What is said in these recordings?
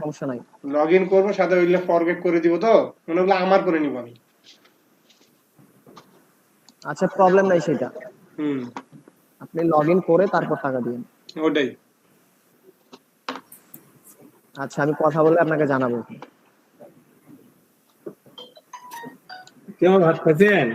সমস্যা নাই। Log in করবো, সাথে ওইগুলো ফরগেট করে দিব, তো ওগুলো আমার করে নিব আমি। আচ্ছা, প্রবলেম নাই সেটা। হুম, আপনি লগ ইন করে তারপর টাকা দিন। ওটাই। আচ্ছা, আমি কথা বলে আপনাকে জানাবো। কেমন ভাত খাইছেন?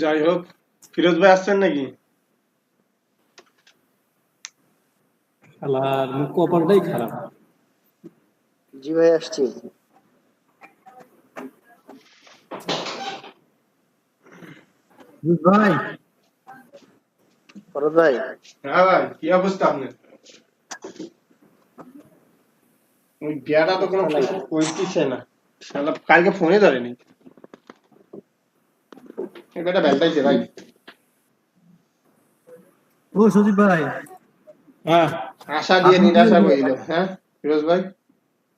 যাই হোক, ফিরোজ ভাই আসছেন নাকি? শালার মুখ কপালটাই খারাপ। জি ভাই, আসছি। ভাই ফরদ ভাই, হ্যাঁ ভাই, কি অবস্থা আপনার? ওই বিয়াটা তো কোনো কিছু কইতেছে না, শালা কালকে ফোনে ধরেনি। এটা বেলটাইছে ভাই। ও সজীব ভাই, হ্যাঁ, আশা দিয়ে আপনি কি নিরাশা হয়েছে? হইল। হ্যাঁ ফিরোজ ভাই,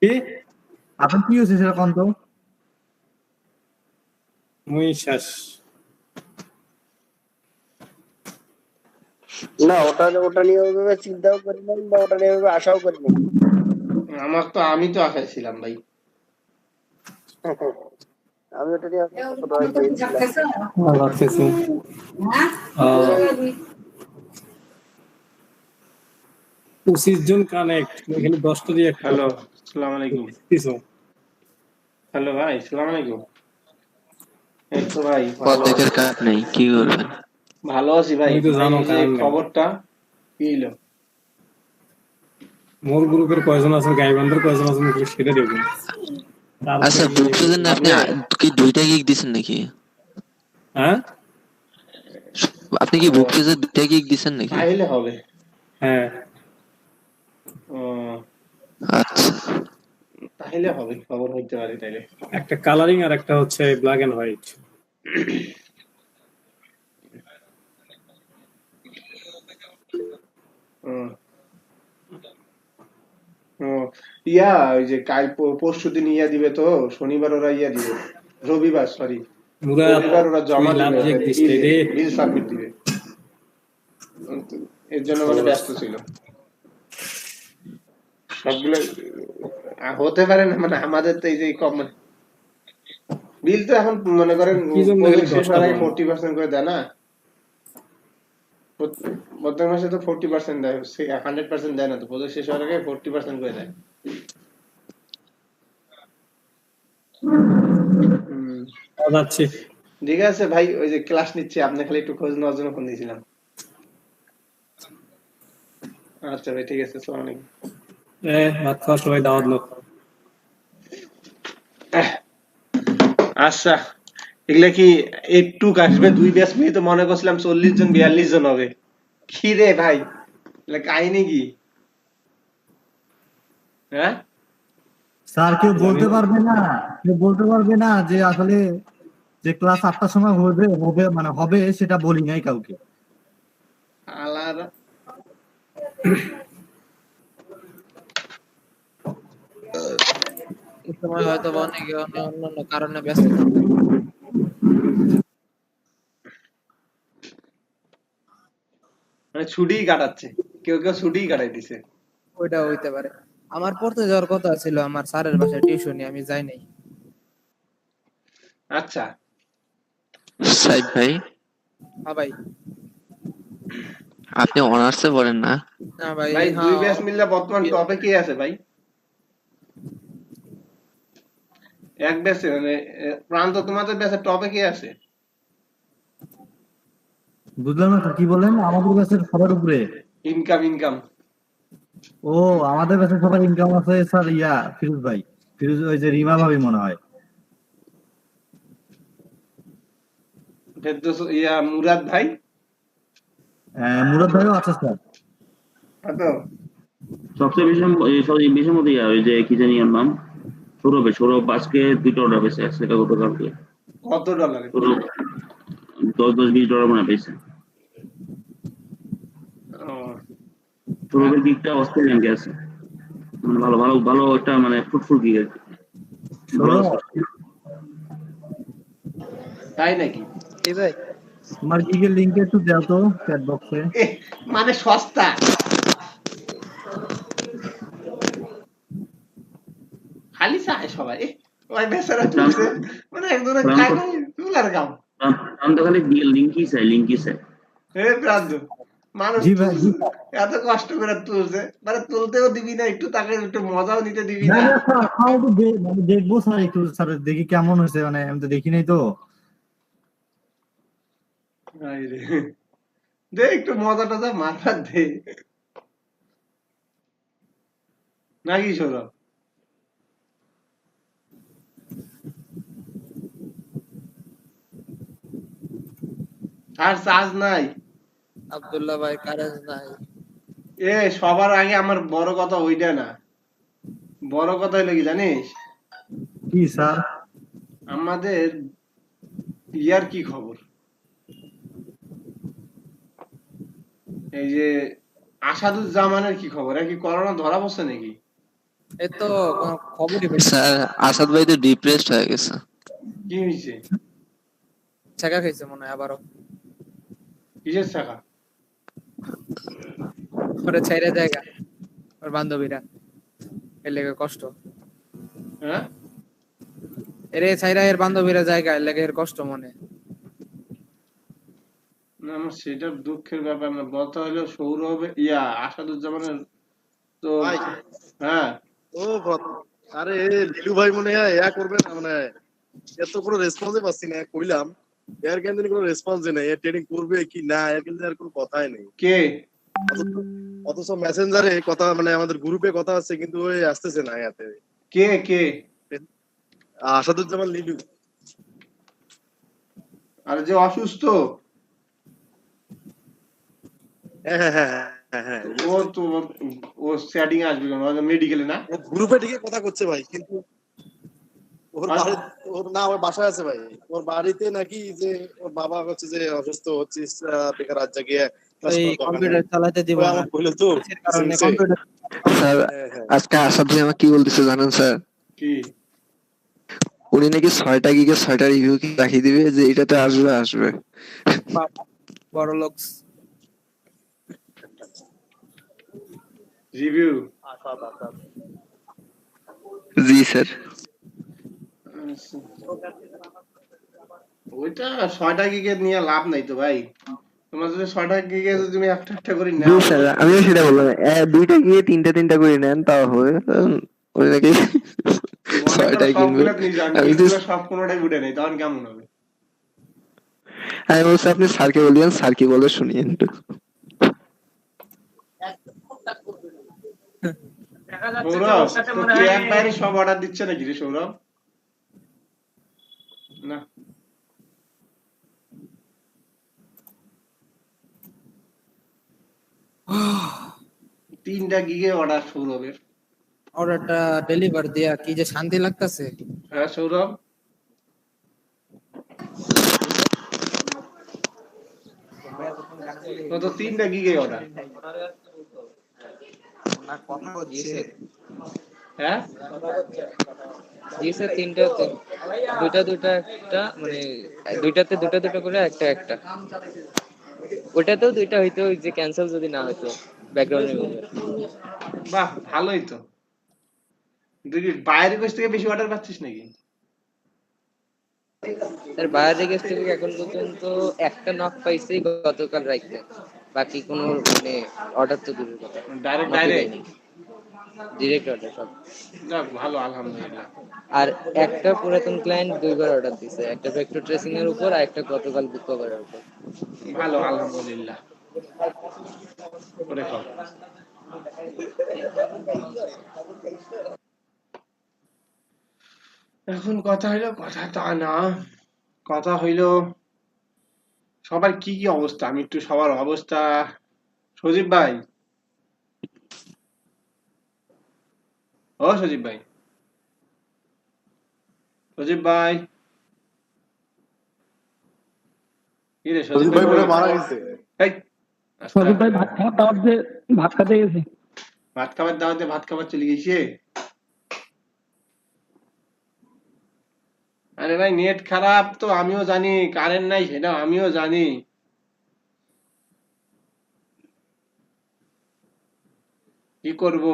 কি? আপনার কি হয়েছে সেটা কোন তো? মুই শেষ। না ওটা ওটা নিয়ে ওইভাবে চিন্তাও করি নাই বা ওটা নিয়ে ওইভাবে আশাও করি নাই। আমি তো আশায় ছিলাম ভাই। আমি ওটা নিয়ে ছোটভাবে পেয়েছিলাম। ভালো লাগতেছে। আহ, 25 জন কানেক্ট, এখানে 10টা দিয়ে একটা হ্যালো, আসসালামু আলাইকুম। কিছু। হ্যালো ভাই, আসসালামু আলাইকুম। এই তো ভাই ভালো প্রত্যেকের কাজ নেই, কি করবেন? ভালো আছি ভাই। তুমি তো ভাই, জানো এই যে কারণ নেই। খবরটা কি হইলো? মোর গ্রুপের কয়জন আছে, গাইবান্ধার কয়জন আছে, মুখে সেটা দেখুন। আচ্ছা, তারপরে বুকটার জন্য আপনি কি 2টা গিগ দিছেন নাকি? হ্যাঁ আপনি কি বুকটার 2টা গিগ দিছেন নাকি? তাইলে হবে। হ্যাঁ, ও, আচ্ছা, তাইলে হবে, খবর হইতে পারে তাইলে। একটা কালারিং আর একটা হচ্ছে ব্ল্যাক এন্ড হোয়াইট। হুম। ও, ইয়া ওই যে কাল পরশু দিন ইয়া দিবে তো, শনিবার ওরা ইয়া দিবে, রবিবার সরি, মুরাদ, রবিবার ওরা তুই জমা লাভ দিবে, দিয়ে দিস রে। বিল সাবমিট দিবে। এর জন্য মানে ব্যস্ত ছিল সবগুলো। হতে পারে না, মানে আমাদের তো এই যে কম বিল তো এখন মনে করেন কি জন্য প্রজেক্ট এখানে শেষ 10টা হওয়ার আগে পাবো? 40% করে দেয় না। প্রত্যেক মাসে তো 40% দেয়, 100% দেয় না, তো প্রজেক্ট শেষ হওয়ার আগে 40% করে দেয়। হুম, যাচ্ছি। ঠিক আছে ভাই, ওই যে ক্লাস নিচ্ছি, আপনি খালি একটু খোঁজ নেওয়ার জন্য ফোন দিয়েছিলাম। আচ্ছা ভাই, ঠিক আছে, আসসালামু আলাইকুম। ভাত খাওয়ার সবাই দাওয়াত লোক। আচ্ছা, এগুলা কি একটু আসবে? 2 ব্যাচ মিলে তো মনে করছিলাম 40 জন 42 জন হবে। কি রে ভাই, এগুলা কাহিনী কি? হ্যাঁ, স্যার কেউ বলতে পারবে না, কেউ বলতে পারবে না যে আসলে যে ক্লাস 8টার সময় হবে হবে মানে হবে সেটা বলি নাই কাউকে। আলাদা। এই সময় হয়তো বা অনেকে অন্যান্য কারণে ব্যস্ত থাকবে। মানে ছুটি কাটাচ্ছে, কেউ কেউ ছুটি কাটাই দিছে। ওইটা হইতে পারে। আমার পড়তে যাওয়ার কথা ছিল, আমার স্যারের বাসায় টিউশনি, আমি যাই নাই। আচ্ছা, সাইদ ভাই, হ্যাঁ ভাই। আপনি অনার্সে পড়েন না? না ভাই, ভাই 2 হ্যাঁ। ব্যাচ মিলে বর্তমান টপে কে আছে ভাই? এক ব্যাচে মানে প্রান্ত, তোমাদের ব্যাচে টপে কে আছে? বুঝলাম না স্যার, কি বলেন? আমাদের ব্যাচের সবার উপরে? ইনকাম ইনকাম ও, আমাদের ব্যাচের সবার ইনকাম আছে স্যার ইয়া ফিরোজ ভাই, ফিরোজ ওই যে রিমা ভাবি মনে হয়। ফেরদৌস, ইয়া মুরাদ ভাই। মুরাদ ভাইও আছে স্যার। তো সবচেয়ে বেশি বেশি মতো ওই যে কি জানি ওর নাম, সৌরভ আজকে 2টা অর্ডার পেয়েছে, সেটা গতকালকে। কত ডলারে? সৌরভ 10-20 ডলার মনে পেয়েছে। ও, সৌরভের দিকটা অস্ট্রেলিয়ান গ্যাস। মানে ভালো ভালো ভালো একটা মানে ফ্রুটফুল গিগ আর কি। ভালো শোনো, আছে। তাই নাকি? এই ভাই তোমার গিগের লিঙ্ক একটু দাও তো চ্যাট বক্সে। এ মানে সস্তা, খালি চায় সবাই। ওই বেচারা তুলছে, মানে একজনে খায় খাই তুলার কাম। আমি তো খালি লিঙ্কই চাই, লিঙ্কই চাই। প্রান্ত মানুষ জি ভাই, জি তুলছে, ভাই। এত কষ্ট করে তুলছে, মানে তুলতেও দিবি না একটু, তাকে একটু মজাও নিতে দিবি না না। না স্যার, খাও একটু মানে দেখবো স্যার, একটু স্যার দেখি কেমন হয়েছে, মানে আমি তো দেখি নাই তো। আরে, দে একটু মজা টজা মারবার দে, নাকি সৌরভ? আর চার্জ নাই। আব্দুল্লাহ ভাই কারেন্ট নাই। সবার আগে আমার বড় কথা ওইটা না, বড় কথা হইলো কি জানিস, কি স্যার? আমাদের ইয়ার কি খবর, এই যে আসাদুজ্জামানের কি খবর, কি করোনা ধরা পড়ছে নাকি? এ তো কোনো খবরই পাইছি না। স্যার আসাদ ভাই তো ডিপ্রেসড হয়ে গেছে। কি হয়েছে? ছেঁকা খাইছে মনে হয় আবারও। কিসের শাখা? ওরে ছাইরা জায়গা ওর বান্ধবীরা, এর লেগে কষ্ট। হ্যাঁ, এরে ছাইরা এর বান্ধবীরা জায়গা, এর লেগে এর কষ্ট মনে। না আমার সেটা দুঃখের ব্যাপার না, বলতে হলো সৌরভ আসাদুজ্জামানের তো, ভাই হ্যাঁ ও আরে লিলু ভাই মনে হয় করবে না, মানে এত কোনো রেসপন্সই পাচ্ছি না, কইলাম এর কেন জানি কোনো রেসপন্সই নেই, এর ট্রেনিং করবে কি না এর কিন্তু আর কোনো কথাই নেই। কে? অথচ মেসেঞ্জারে কথা, মানে আমাদের গ্রুপে কথা আছে, কিন্তু ওই আসতেছে না ইয়াতে। কে কে? আসাদুজ্জামান লিলু। আর যে অসুস্থ, হ্যাঁ হ্যাঁ হ্যাঁ হ্যাঁ হ্যাঁ, ও তো ও সেটিং আসবে কেন, মেডিকেলে না? ও গ্রুপে ঠিকই কথা করছে ভাই, কিন্তু ওর বাড়ি, ওর না ওর বাসায় আছে ভাই, ওর বাড়িতে নাকি যে ওর বাবা হচ্ছে যে অসুস্থ হচ্ছে, বেকার রাত জাগিয়ে ক্লাস ওই করার দরকার নেই। কম্পিউটার চালাতে দিব ওই না আমার বললো তো এর কারণে শুনছে। কম্পিউটার। স্যার হ্যাঁ হ্যাঁ আজকে আসাদ ভাই আমাকে কি বলতেছে জানেন স্যার? কি? উনি নাকি 6টা গিগে 6টা রিভিউ কি দেখিয়ে দিবে যে এটাতে আসবে আসবে। বড় লোক। রিভিউ? জি স্যার। ওইটা 6টা গিগে নিয়ে লাভ নাই তো ভাই, তোমার যদি 6টা গিগে যদি তুমি একটা একটা করে জি নাও, স্যার, আমিও সেটা বললাম, 2টা গিয়ে 3টা করে নেন তাও হবে। উনি নাকি মনে করো 6টাই কিনবে। সবগুলো নিয়ে যান, আমি তো নিচগুলো সব কোনোটাই উঠে নেই, তখন কেমন হবে? আমি বলছি আপনি স্যারকে বলবেন, স্যার কি বলে শুনিয়ে একটু। সৌরভ তো কি একবারে সব অর্ডার দিচ্ছে নাকি রে সৌরভ? না, তিনটা গিগে অর্ডার সৌরভের। অর্ডারটা ডেলিভার দিয়া কি যে শান্তি লাগতেছে। হ্যাঁ সৌরভ, তো 3টা গিগে অর্ডার। হ্যাঁ জি স্যার, তিনটাতে দুইটা একটা, মানে দুইটাতে দুটা করে একটা একটা, ওটাতেও দুইটা হইতো, ওই যে ক্যান্সেল যদি না হইতো ব্যাকগ্রাউন্ড রিমুভার। বাহ, ভালোই তো। তুই বাইরের কাছ থেকে বেশি অর্ডার পাচ্ছিস নাকি? স্যার বাইরের কাছ থেকে এখন পর্যন্ত একটা নক পাইছি গতকাল রাইতে, বাকি কোনো মানে অর্ডার তো দূরের কথা, ডাইরেক্ট ডিরেক্ট অর্ডার সব। যাক ভালো, আলহামদুলিল্লাহ। আর একটা পুরাতন ক্লায়েন্ট 2বার অর্ডার দিছে, একটা ভেক্টর ট্রেসিং এর উপর আর একটা গতকাল বুক কভারের উপর। ভালো, আলহামদুলিল্লাহ। করে খাও। এখন কথা হইলো, কথা তা না, কথা হইলো সবার কি কি অবস্থা, আমি একটু সবার অবস্থা। সজীব ভাই, ও সজীব ভাই, সজীব ভাই, কি রে সজীব ভাই মনে হয় মারা গেছে। এই, সজীব ভাই ভাত খাওয়ার দাওয়াত দিয়ে ভাত খেতে গেছে। ভাত খাবার দাওয়াতে ভাত খাবার চলে গেছে। আরে ভাই নেট খারাপ তো আমিও জানি, কারেন্ট নাই সেটা আমিও জানি, কি করব?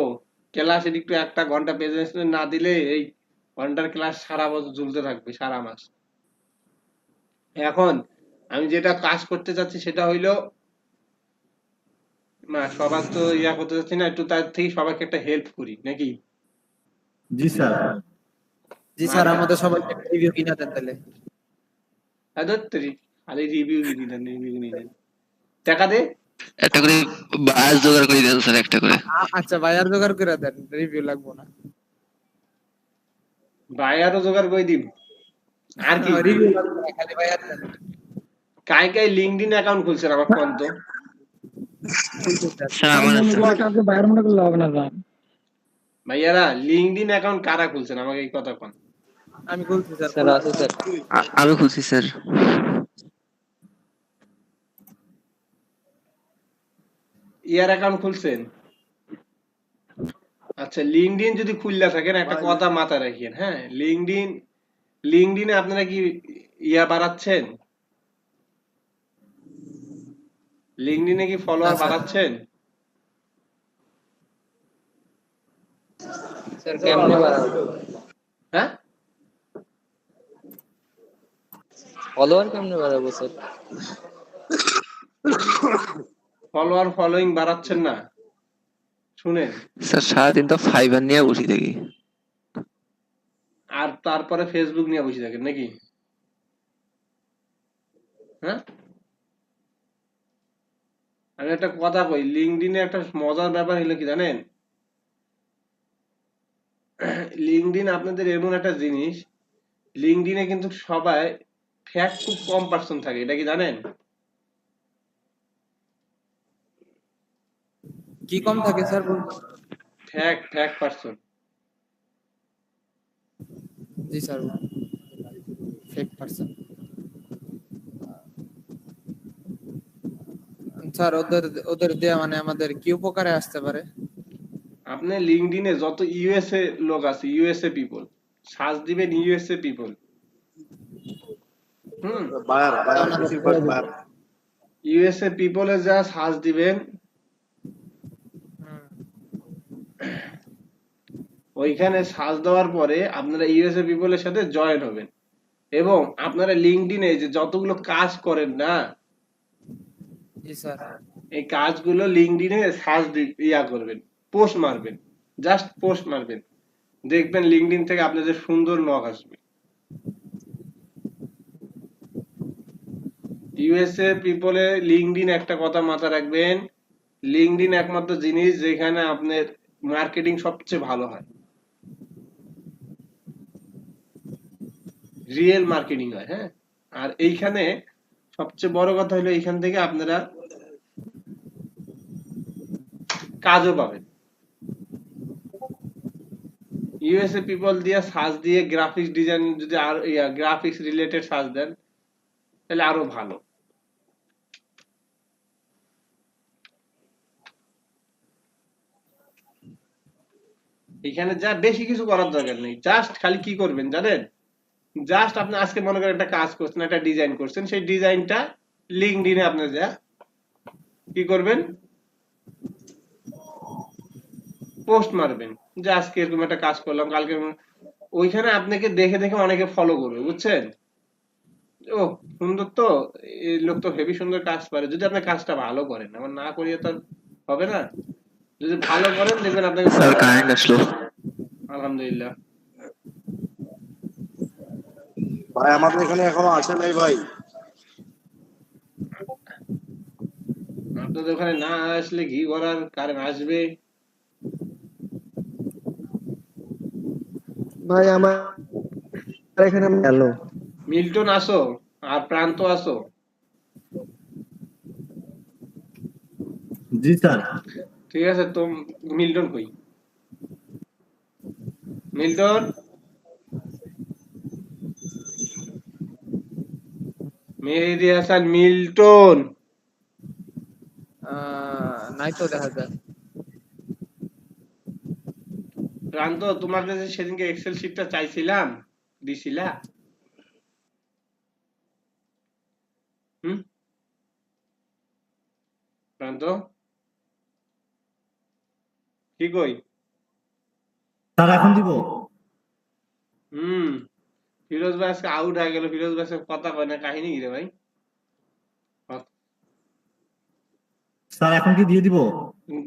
ক্লাসের একটু একটা ঘন্টা প্রেজেন্স না দিলে এই ঘন্টার ক্লাস সারা বছর ঝুলতে থাকবে, সারা মাস। এখন আমি যেটা কাজ করতে চাচ্ছি সেটা হইলো, না সবার তো ইয়া করতে চাচ্ছি না, একটু তার থেকে সবাইকে একটা হেল্প করি নাকি? জি স্যার। জি স্যার, আমাদের সবাইকে রিভিউ কিনা দেন তাহলে। খালি রিভিউ দিলেন, রিভিউ নিলেন, টাকা দে। একটা করে বাস জোগাড় করে দেন স্যার, একটা করে। আচ্ছা ভাই, আর জোগাড় করে দেন, রিভিউ লাগবো না। ভাই আরো জোগাড় করে দিন। আর কি রিভিউ লাগবো না, খালি ভাই আর দেন। কাই কাই লিঙ্কডইন অ্যাকাউন্ট খুলছেন আমার কোন তো? স্যার আমার কাউকে বাইরে মনে করলে হবে না স্যার। ভাইয়ারা লিঙ্কডইন অ্যাকাউন্ট কারা খুলছেন আমাকে এই কথা কোন। আমি বলছি স্যার। স্যার আছে স্যার। আমি খুলছি স্যার। ইয়ার অ্যাকাউন্ট খুলছেন? আচ্ছা, লিঙ্কডইন যদি খুললা থাকেন একটা কথা মাথায় রাখেন, হ্যাঁ, লিঙ্কডইনে আপনারা কি ইয়া বাড়াচ্ছেন? লিঙ্কডইনে কি ফলোয়ার বাড়াচ্ছেন? স্যার কেমনে বাড়াবো? হ্যাঁ, ফলোয়ার কেমনে বাড়াবো স্যার? ফলোয়ার ফলোইং বাড়াচ্ছেন না? শুনেন স্যার সারাদিন তো ফাইবার নিয়ে বসে থাকি। আর তারপরে ফেসবুক নিয়ে বসে থাকেন নাকি? হ্যাঁ, আমি একটা কথা কই, লিঙ্কডইনে একটা মজার ব্যাপার হলো কি জানেন? লিঙ্কডইন আপনাদের এমন একটা জিনিস, লিঙ্কডইনে কিন্তু সবাই ফ্যাক্ট খুব কম পার্সন থাকে, এটা কি জানেন? কি কম থাকে স্যার? Fact person. জি স্যার, ফেক পারসন। স্যার ওদের দেয়া মানে আমাদের কি উপকারে আসতে পারে? আপনি লিঙ্কডইনে যত ইউএসএ লোক আছে, ইউএসএ পিপল, সার্চ দিবেন ইউএসএ পিপল। বায়ার বেশিরভাগ বায়ার। ইউএসএ পিপলে যা সার্চ দিবেন, ওইখানে সার্চ দেওয়ার পরে আপনারা ইউএসএ পিপলের সাথে জয়েন হবেন এবং আপনারা লিঙ্কডইনে যে যতগুলো কাজ করেন না, জি স্যার, এই কাজগুলো লিঙ্কডইনে সার্চ ইয়া করবেন, পোস্ট মারবেন, জাস্ট পোস্ট মারবেন, দেখবেন লিঙ্কডইন থেকে আপনাদের সুন্দর নক আসবে। ইউএসএ পিপলে লিঙ্কডইন একটা কথা মাথায় রাখবেন, লিঙ্কডইন একমাত্র জিনিস যেখানে আপনার মার্কেটিং সবচেয়ে ভালো হয়, রিয়েল মার্কেটিং হয়। হ্যাঁ, আর এইখানে সবচেয়ে বড় কথা হলো এইখান থেকে আপনারা কাজও পাবেন। ইউএসএ পিপল দিয়ে সার্চ দিয়ে গ্রাফিক্স ডিজাইন যদি আর গ্রাফিক্স রিলেটেড সার্চ দেন তাহলে আরো ভালো। এখানে যা বেশি কিছু করার দরকার নেই, জাস্ট খালি কি করবেন জানেন? জাস্ট আপনি আজকে মনে করেন একটা কাজ করছেন, একটা ডিজাইন করছেন, সেই ডিজাইনটা লিঙ্কডইনে আপনি যা কি করবেন, পোস্ট মারবেন যে আজকে এরকম একটা কাজ করলাম, কালকে ওইখানে আপনাকে দেখে দেখে অনেকে ফলো করবে, বুঝছেন? ও সুন্দর তো, এই লোক তো হেভি সুন্দর কাজ পারে। যদি আপনি কাজটা ভালো করেন, আমার না করিয়ে তো হবে না। যদি ভালো করেন দেখবেন আপনাকে। স্যার কারেন্ট আসলো। আলহামদুলিল্লাহ। ভাই আমাদের এখানে এখনো আসে নাই ভাই। আপনাদের ওখানে না আসলে ঘি করার কারেন্ট আসবে? ভাই আমার এখানে হ্যালো মিল্টন আসো আর প্রান্ত আসো। জি স্যার। ঠিক আছে, তো মিল্টন কই? Milton, Mehedi Hasan Milton. নাই তো দেখা যায়। প্রান্ত, তোমার কাছে সেদিনকে এক্সেল শিটটা চাইছিলাম, দিছিলা? হুম? প্রান্ত, কি কই? স্যার এখন দিব? হুম। ফিরোজ ভাই আজকে আউট হয়ে গেল, ফিরোজ ভাই আজকে কথা কয় না, কাহিনী কি রে ভাই? স্যার এখন কি দিয়ে দিব?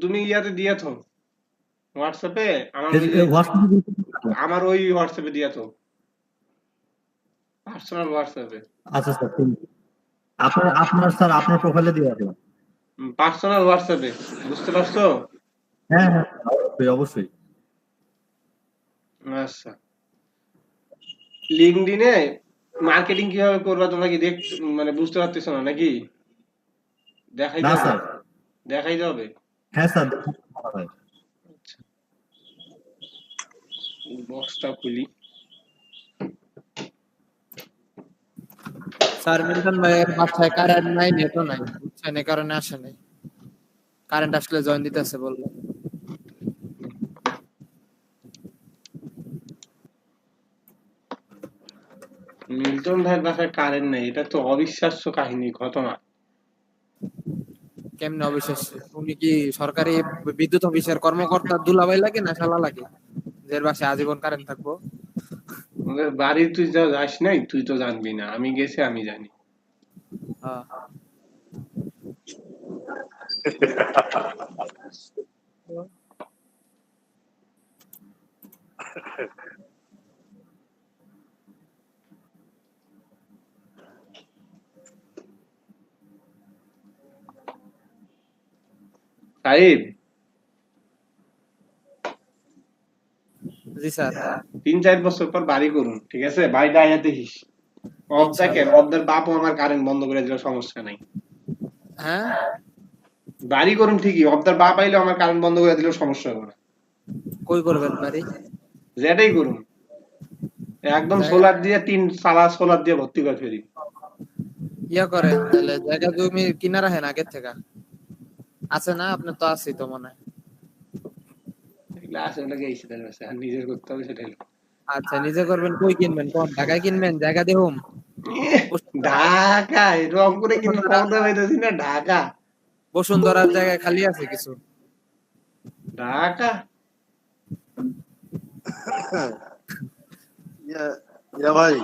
তুমি ইয়াতে দিয়েছো হোয়াটসঅ্যাপে, হোয়াটসঅ্যাপে? আমার ওই হোয়াটসঅ্যাপে দিয়েছো, পার্সোনাল হোয়াটসঅ্যাপে। আচ্ছা স্যার, ঠিক আছে। আপনার স্যার আপনার প্রোফাইলে দিয়ে রাখলাম। পার্সোনাল হোয়াটসঅ্যাপে, বুঝতে পারছো? হ্যাঁ হ্যাঁ, অবশ্যই অবশ্যই। আচ্ছা, লিঙ্কডইনে মার্কেটিং কিভাবে করবা তোমরা কি মানে বুঝতে পারতেছো না নাকি? দেখাই না যাবে? স্যার। দেখাই যাবে? হ্যাঁ স্যার। বক্সটা খুলি। স্যার মিল্টন ভাইয়ের বাসায় কারেন্ট নাই, নেটও নাই, বুঝছেন, এই কারণে আসে নাই। কারেন্ট আসলে জয়েন দিতেছে বললো। মিল্টন ভাইয়ের বাসায় কারেন্ট নেই, এটা তো অবিশ্বাস্য কাহিনী, ঘটনা। কেমনে অবিশ্বাস্য? উনি কি সরকারি বিদ্যুৎ অফিসের কর্মকর্তা দুলাভাই লাগে না শালা লাগে, যে বাসায় আজীবন কারেন্ট থাকবো? ওদের বাড়ি তুই যা যাস নাই, তুই তো জানবি না, আমি গেছি, আমি জানি। হ্যাঁ। সাহেব, জি স্যার। 3-4 বছর পর বাড়ি করুন, ঠিক আছে? বাড়িটা আয়া দেখিস। দেখেন, ওদের বাপও আমার কারেন্ট বন্ধ করে দিল, সমস্যা নাই। হ্যাঁ, বাড়ি করুন ঠিকই, ওদের বাপ আইলে আমার কারেন্ট বন্ধ করে দিলেও সমস্যা হবে না। কই করবেন বাড়ি? যেটাই করুন, একদম সোলার দিয়ে 3 সালা সোলার দিয়ে ভর্তি করে ফেলি। ইয়া করেন তাহলে, জায়গা জমি কিনা রাখেন আগের থেকে। আছে না? আপনার তো আছেই তো মনে হয়। এগুলা আছে বলে গেছি, তাহলে আছে, আর নিজের করতে হবে সেটাই। আচ্ছা, নিজে করবেন, কই কিনবেন কোন ঢাকায় কিনবেন? জায়গা দেহুম ঢাকা, রংপুরে কিন্তু ক্ষমতা পাইতেছি না, ঢাকা। বসুন্ধরার জায়গায় খালি আছে কিছু। ঢাকা ভাই,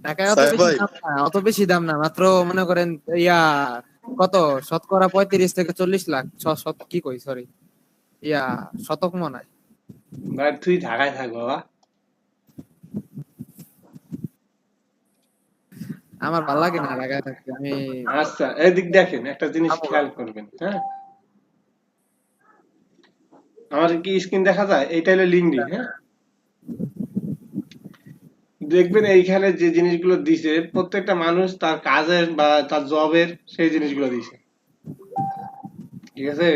ঢাকায় অত বেশি দাম না, মাত্র মনে করেন ইয়া কত শতকরা 35 থেকে 40 লাখ। কি কই, সরি, ইয়া শতক মনে হয়। ভাই তুই ঢাকায় থাক বাবা। আমার ভালো লাগে না ঢাকায় থাকতে। আমি আচ্ছা, এদিক দেখেন, একটা জিনিস খেয়াল করবেন, হ্যাঁ? আমার কি স্ক্রিন দেখা যায়? এইটা হলো লিঙ্কডইন, হ্যাঁ? দেখবেন এইখানে যে জিনিসগুলো দিছে, প্রত্যেকটা মানুষ তার কাজের বা তার জবের সেই জিনিসগুলো দিছে, ঠিক আছে?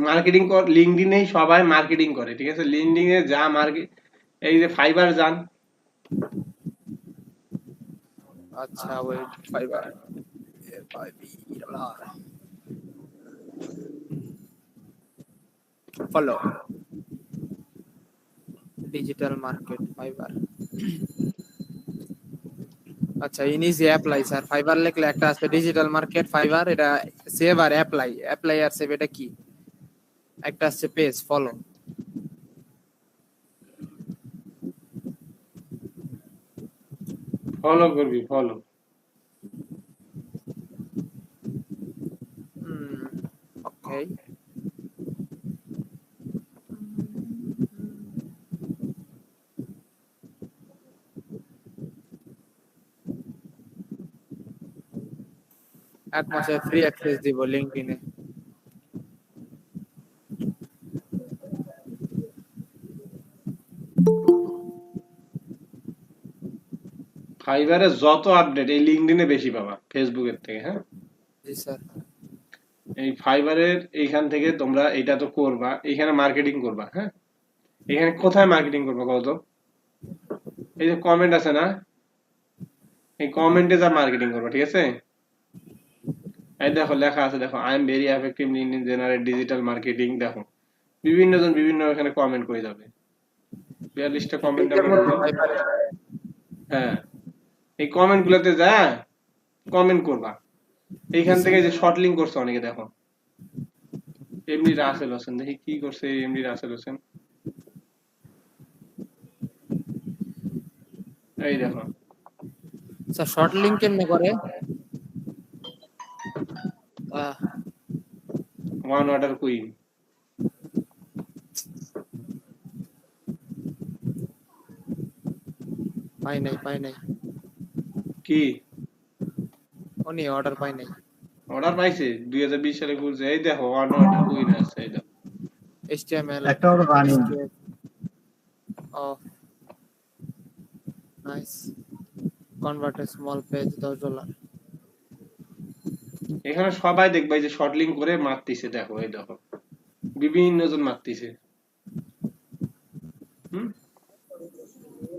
মার্কেটিং লিঙ্কডইনেই সবাই মার্কেটিং করে, ঠিক আছে? লিঙ্কডইনে যা মার্কেট, এই যে ফাইবার যান। আচ্ছা, ওই fibre follow digital market fibre. আচ্ছা, ইনিজি অ্যাপ্লাই স্যার। ফাইবার লিখলে একটা আছে ডিজিটাল মার্কেট ফাইবার, এটা সেভ আর অ্যাপ্লাই, অ্যাপ্লাই আর সেভ, এটা কি? একটা আছে পেজ ফলো। ফলো করবি, ফলো। ওকে, এক মাসে ফ্রি অ্যাক্সেস দিব লিঙ্কডইনে। ফাইবারে যত আপডেট এই লিঙ্কডইনে বেশি পাবা ফেসবুকের থেকে, হ্যাঁ? জি স্যার। এই ফাইবারের এইখান থেকে তোমরা এটা তো করবা, এখানে মার্কেটিং করবা, হ্যাঁ? এখানে কোথায় মার্কেটিং করবা কত? এই যে কমেন্ট আছে না, এই কমেন্টে যা মার্কেটিং করবা, ঠিক আছে? এই দেখো লেখা আছে, দেখো I am very effective in generate digital marketing, দেখো বিভিন্ন জন বিভিন্ন এখানে কমেন্ট করে যাবে 42টা কমেন্ট লিঙ্কের মধ্যে ভাইপারে হ্যাঁ এই কমেন্ট গুলোতে যা কমেন্ট করবা এইখান থেকে যে শর্ট লিঙ্ক করছে অনেকে দেখো এমনি রাসেল হোসেন দেখি কি করছে এমনি রাসেল হোসেন এই দেখো স্যার শর্ট লিংক কেমনে করে ওয়ান অর্ডার কুইন পাই নাই কি উনি অর্ডার পাই নাই অর্ডার পাইছে 2020 সালে খুলছে এই দেখো ওয়ান অর্ডার কুইন আছে এই দেখো HTML একটা ওর running O nice convert a small page $10 এখানে সবাই দেখবে যে শর্ট লিংক করে মারতিছে দেখো এই দেখো বিভিন্ন জন মারতিছে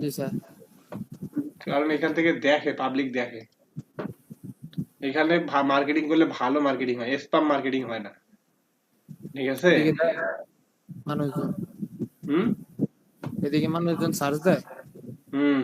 জি স্যার কারণ এখান থেকে দেখে পাবলিক দেখে এখানে মার্কেটিং করলে ভালো মার্কেটিং হয় স্প্যাম মার্কেটিং হয় না ঠিক আছে মানুষজন হুম এদিকে মানুষজন সার্চ দেয় হুম